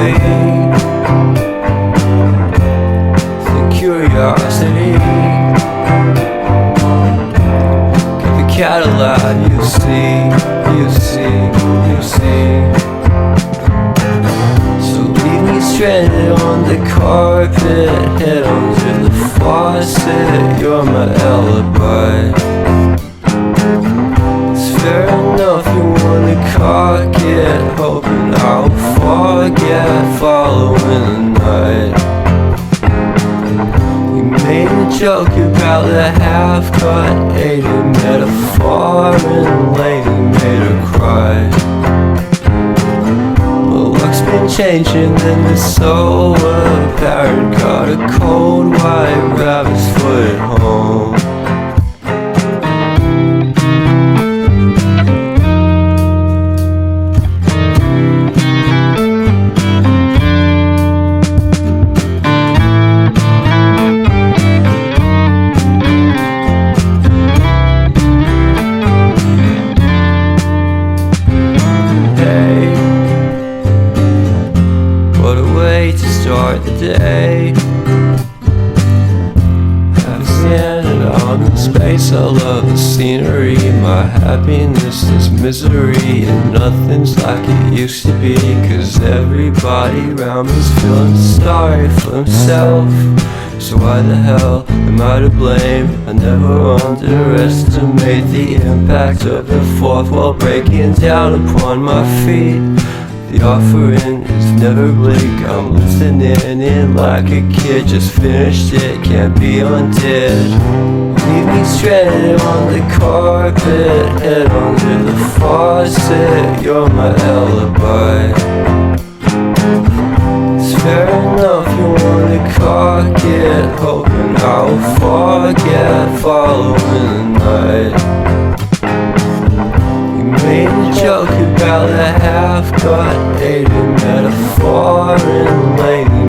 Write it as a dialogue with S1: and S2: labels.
S1: be the curiosity. Give a cat a laugh, you see, you see, you see. So leave me stranded on the carpet, head under the faucet. You're my alibi. Fair enough, you wanna cock it, hoping I'll forget following the night. You made a joke about the half-cut, ate a metaphor and later made her cry. But luck's been changing and it's so apparent. Got a cold white rabbit's foot at home. What a way to start the day. Have standing out in space. I love the scenery. My happiness is misery, and nothing's like it used to be. 'Cause everybody around me's feeling sorry for himself. So why the hell am I to blame? I never underestimate the impact of the fourth wall breaking down upon my feet. The offering is never bleak. I'm listening in like a kid. Just finished it, can't be undid. Leave me stranded on the carpet, head under the faucet. You're my alibi. It's fair enough, you wanna cock it, hoping I'll forget following the night. Made a joke about the half-cut, ate a metaphor